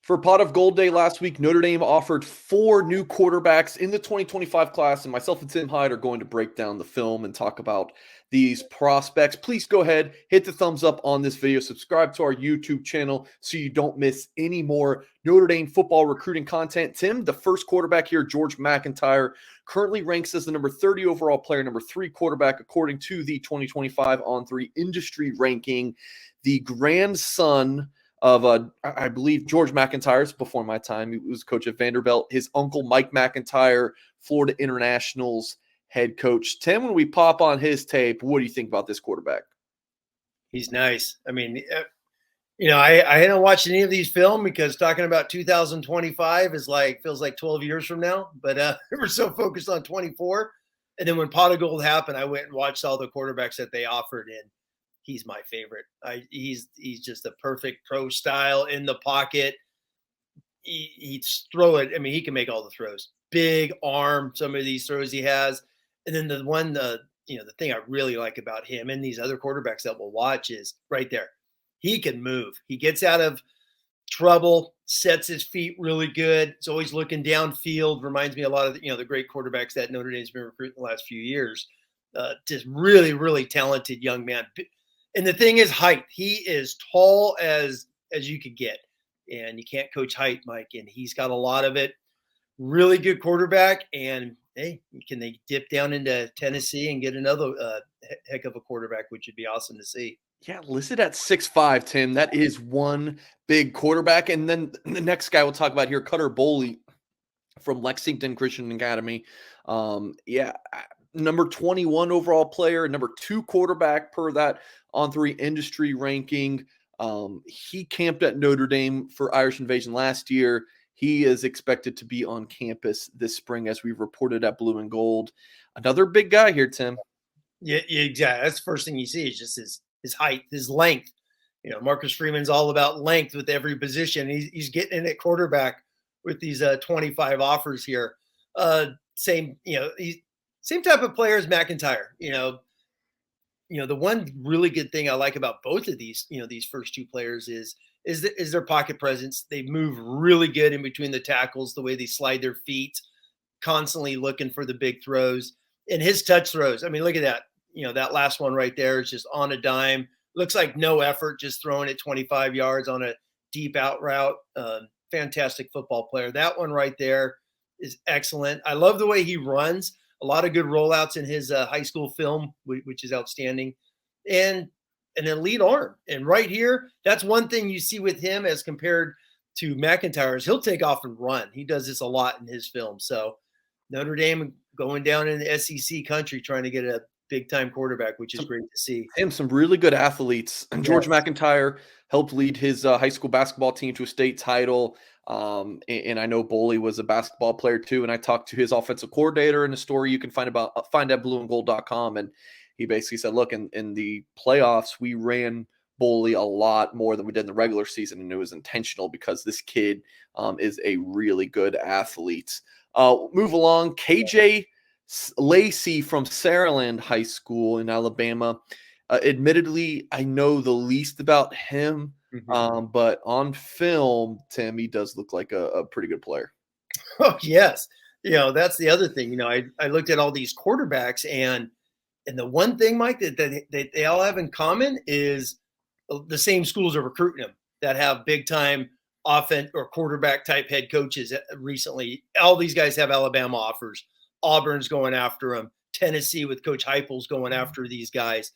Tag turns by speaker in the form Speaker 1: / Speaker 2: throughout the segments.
Speaker 1: For Pot of Gold Day last week, Notre Dame offered 4 new quarterbacks in the 2025 class, and myself and Tim Hyde are going to break down the film and talk about these prospects. Please go ahead, hit the thumbs up on this video, subscribe to our YouTube channel so you don't miss any more Notre Dame football recruiting content. Tim, the first quarterback here, George McIntyre, currently ranks as the number 30 overall player, number 3 quarterback, according to the 2025 On3 industry ranking. The grandson of, I believe, George McIntyre's before my time. He was coach at Vanderbilt. His uncle, Mike McIntyre, Florida International's head coach. Tim, when we pop on his tape, what do you think about this quarterback?
Speaker 2: He's nice. I mean, I hadn't watched any of these film because talking about 2025 is feels like 12 years from now. But we're so focused on 24. And then when Pot of Gold happened, I went and watched all the quarterbacks that they offered, and he's my favorite. He's just a perfect pro style in the pocket. He'd throw it. I mean, he can make all the throws. Big arm, some of these throws he has. And then the thing I really like about him and these other quarterbacks that we'll watch is right there. He can move. He gets out of trouble, sets his feet really good. It's always looking downfield. Reminds me a lot of the great quarterbacks that Notre Dame's been recruiting the last few years. Just really, really talented young man. And the thing is height. He is tall as you could get. And you can't coach height, Mike. And he's got a lot of it. Really good quarterback. And, hey, can they dip down into Tennessee and get another heck of a quarterback, which would be awesome to see.
Speaker 1: Yeah, listed at 6'5", Tim. That is one big quarterback. And then the next guy we'll talk about here, Cutter Boley from Lexington Christian Academy. Number 21 overall player, number 2 quarterback per that On3 industry ranking. He camped at Notre Dame for Irish Invasion last year. He is expected to be on campus this spring, as we've reported at Blue and Gold. Another big guy here, Tim.
Speaker 2: Yeah, exactly. That's the first thing you see is just his height, his length. Marcus Freeman's all about length with every position. He's getting in at quarterback with these 25 offers here. Same type of player as McIntyre. The one really good thing I like about both of these, these first 2 players is their pocket presence. They move really good in between the tackles, the way they slide their feet, constantly looking for the big throws. And his touch throws, I mean, look at that. That last one right there is just on a dime. Looks like no effort, just throwing it 25 yards on a deep out route. Fantastic football player. That one right there is excellent. I love the way he runs. A lot of good rollouts in his high school film, which is outstanding. And an elite arm. And right here, that's one thing you see with him as compared to McIntyre is he'll take off and run. He does this a lot in his film. So Notre Dame going down in the SEC country trying to get a big-time quarterback, which is great to see.
Speaker 1: And some really good athletes. And George McIntyre helped lead his high school basketball team to a state title. And I know Boley was a basketball player too. And I talked to his offensive coordinator in a story you can find at blueandgold.com. And he basically said, look, in the playoffs, we ran Boley a lot more than we did in the regular season. And it was intentional because this kid is a really good athlete. Move along. KJ Lacey from Saraland High School in Alabama. Admittedly, I know the least about him, but on film, Tim, he does look like a pretty good player.
Speaker 2: Oh, yes. That's the other thing. I looked at all these quarterbacks, and the one thing, Mike, that they all have in common is the same schools are recruiting them that have big-time offense or quarterback-type head coaches recently. All these guys have Alabama offers. Auburn's going after them. Tennessee with Coach Heupel's going after these guys.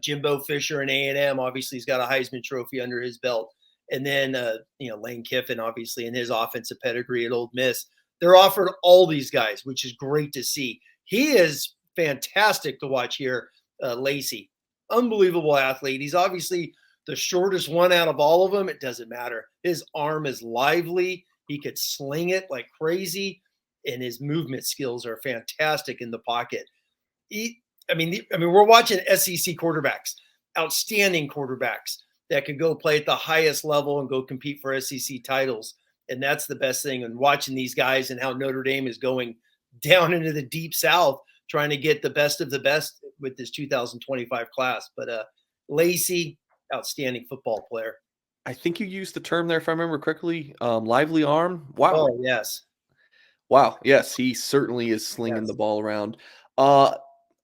Speaker 2: Jimbo Fisher and A&M obviously has got a Heisman Trophy under his belt. And then, Lane Kiffin, obviously, in his offensive pedigree at Ole Miss. They're offered all these guys, which is great to see. He is fantastic to watch here, Lacey. Unbelievable athlete. He's obviously the shortest one out of all of them. It doesn't matter. His arm is lively. He could sling it like crazy. And his movement skills are fantastic in the pocket. We're watching SEC quarterbacks, outstanding quarterbacks that can go play at the highest level and go compete for SEC titles. And that's the best thing. And watching these guys and how Notre Dame is going down into the deep South, trying to get the best of the best with this 2025 class. But Lacey, outstanding football player.
Speaker 1: I think you used the term there, if I remember correctly, lively arm. Wow.
Speaker 2: Oh, yes.
Speaker 1: Wow. Yes, he certainly is slinging the
Speaker 2: Yes.
Speaker 1: ball around. Uh,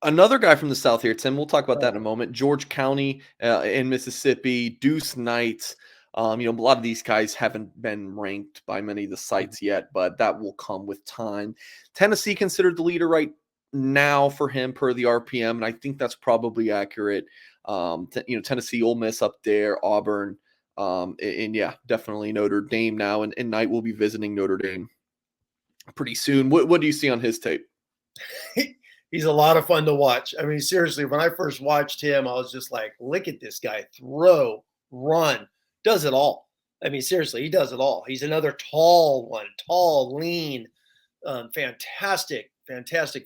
Speaker 1: Another guy from the South here, Tim. We'll talk about that
Speaker 2: Oh,
Speaker 1: in a moment. George County in Mississippi, Deuce Knight. A lot of these guys haven't been ranked by many of the sites yet, but that will come with time. Tennessee considered the leader right now for him per the RPM, and I think that's probably accurate. Tennessee, Ole Miss up there, Auburn, and yeah, definitely Notre Dame now, and Knight will be visiting Notre Dame pretty soon. What do you see on his tape?
Speaker 2: he's a lot of fun to watch. I mean, seriously, when I first watched him, I was just like, look at this guy throw, run, does it all. I mean, seriously, he does it all. He's another tall one, tall, lean, fantastic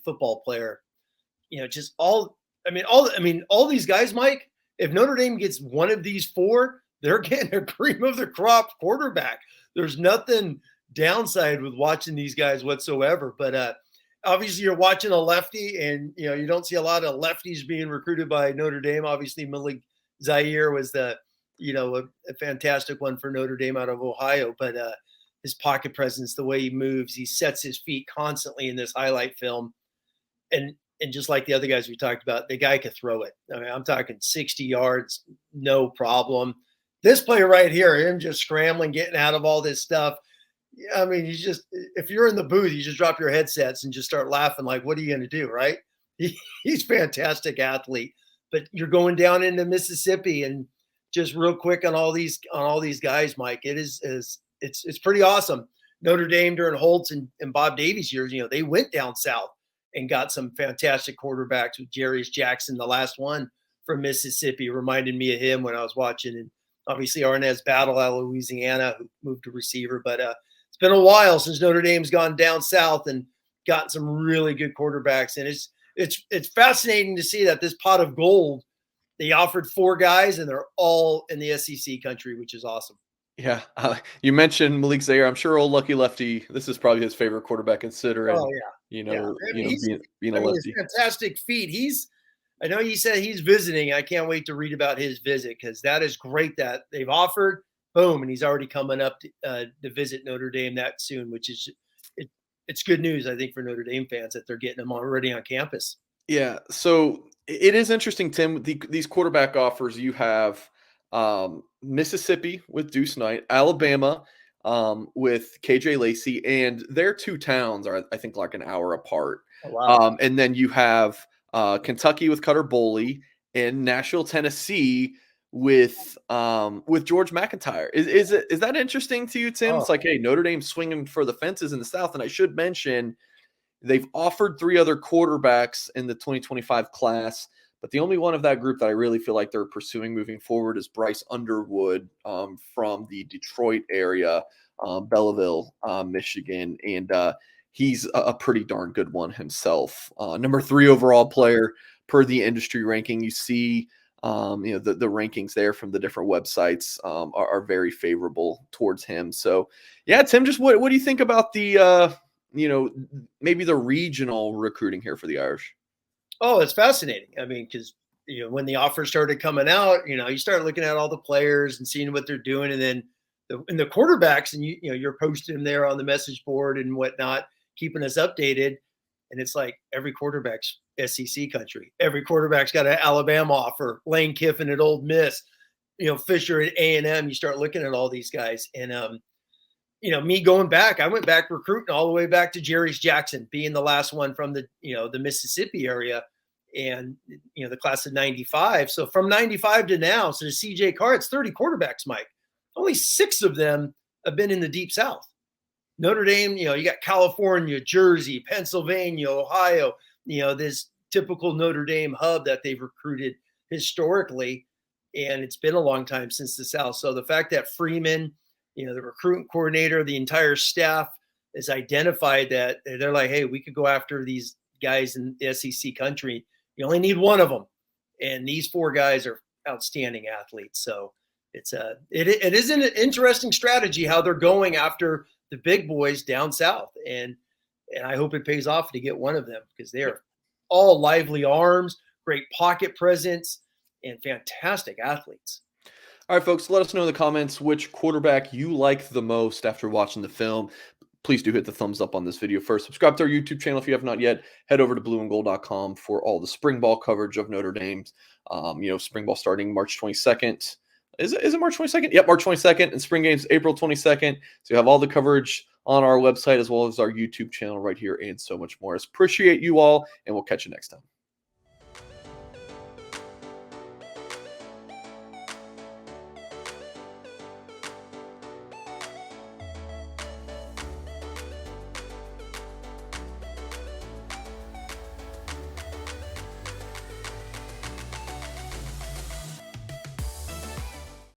Speaker 2: football player. Just all these guys, Mike. If Notre Dame gets one of these four, they're getting a cream of the crop quarterback. There's nothing downside with watching these guys whatsoever. But obviously, you're watching a lefty, and you don't see a lot of lefties being recruited by Notre Dame. Obviously, Malik Zaire was a fantastic one for Notre Dame out of Ohio, but his pocket presence, the way he moves, he sets his feet constantly in this highlight film, and just like the other guys we talked about, the guy could throw it. I mean, I'm talking 60 yards, no problem. This play right here, him just scrambling, getting out of all this stuff. I mean, if you're in the booth, you just drop your headsets and just start laughing. Like, what are you going to do, right? He's fantastic athlete. But you're going down into Mississippi, and just real quick on all these guys, Mike. It's pretty awesome. Notre Dame during Holtz and Bob Davies years, they went down south and got some fantastic quarterbacks with Jarius Jackson, the last one from Mississippi, reminded me of him when I was watching. And obviously Arnaz Battle out of Louisiana, who moved to receiver. But it's been a while since Notre Dame's gone down south and gotten some really good quarterbacks. And it's fascinating to see that this pot of gold, they offered four guys, and they're all in the SEC country, which is awesome.
Speaker 1: Yeah, you mentioned Malik Zaire. I'm sure old Lucky Lefty. This is probably his favorite quarterback, considering
Speaker 2: Oh yeah. I mean,
Speaker 1: being a
Speaker 2: his
Speaker 1: lefty.
Speaker 2: fantastic feet. I know he said he's visiting. I can't wait to read about his visit, because that is great that they've offered. Boom, and he's already coming up to visit Notre Dame that soon, which is it's good news, I think, for Notre Dame fans that they're getting him already on campus.
Speaker 1: Yeah, so it is interesting, Tim. These quarterback offers you have Mississippi with Deuce Knight, Alabama with KJ Lacey, and their two towns are, I think, like an hour apart.
Speaker 2: Oh, wow.
Speaker 1: And then you have Kentucky with Cutter Boley and Nashville, Tennessee with George McIntyre. Is that interesting to you, Tim?
Speaker 2: Oh,
Speaker 1: It's like, hey, Notre Dame's swinging for the fences in the South, and I should mention they've offered three other quarterbacks in the 2025 class, but the only one of that group that I really feel like they're pursuing moving forward is Bryce Underwood from the Detroit area, Belleville, Michigan. And he's a pretty darn good one himself. Number 3 overall player per the industry ranking. You see, the rankings there from the different websites are very favorable towards him. So, yeah, Tim, just what do you think about the maybe the regional recruiting here for the Irish?
Speaker 2: Oh, it's fascinating. I mean, because when the offers started coming out, you start looking at all the players and seeing what they're doing, and then the quarterbacks, and you're posting them there on the message board and whatnot, keeping us updated. And it's like every quarterback's SEC country. Every quarterback's got an Alabama offer. Lane Kiffin at Ole Miss, Fisher at A&M. You start looking at all these guys, and me going back, I went back recruiting all the way back to Jarius Jackson, being the last one from the Mississippi area, and the class of 95. So from 95 to now, so to CJ Carr, it's 30 quarterbacks, Mike. Only 6 of them have been in the Deep South. Notre Dame, you got California, Jersey, Pennsylvania, Ohio, this typical Notre Dame hub that they've recruited historically. And it's been a long time since the South. So the fact that Freeman, the recruiting coordinator, the entire staff is identified that they're like, hey, we could go after these guys in the SEC country. You only need one of them. And these 4 guys are outstanding athletes. So it is an interesting strategy how they're going after the big boys down south. And I hope it pays off to get one of them, because they're all lively arms, great pocket presence, and fantastic athletes.
Speaker 1: All right, folks, let us know in the comments which quarterback you like the most after watching the film. Please do hit the thumbs up on this video first. Subscribe to our YouTube channel if you have not yet. Head over to blueandgold.com for all the spring ball coverage of Notre Dame. Spring ball starting March 22nd. Is it March 22nd? Yep, March 22nd. And spring games April 22nd. So you have all the coverage on our website as well as our YouTube channel right here and so much more. I appreciate you all, and we'll catch you next time.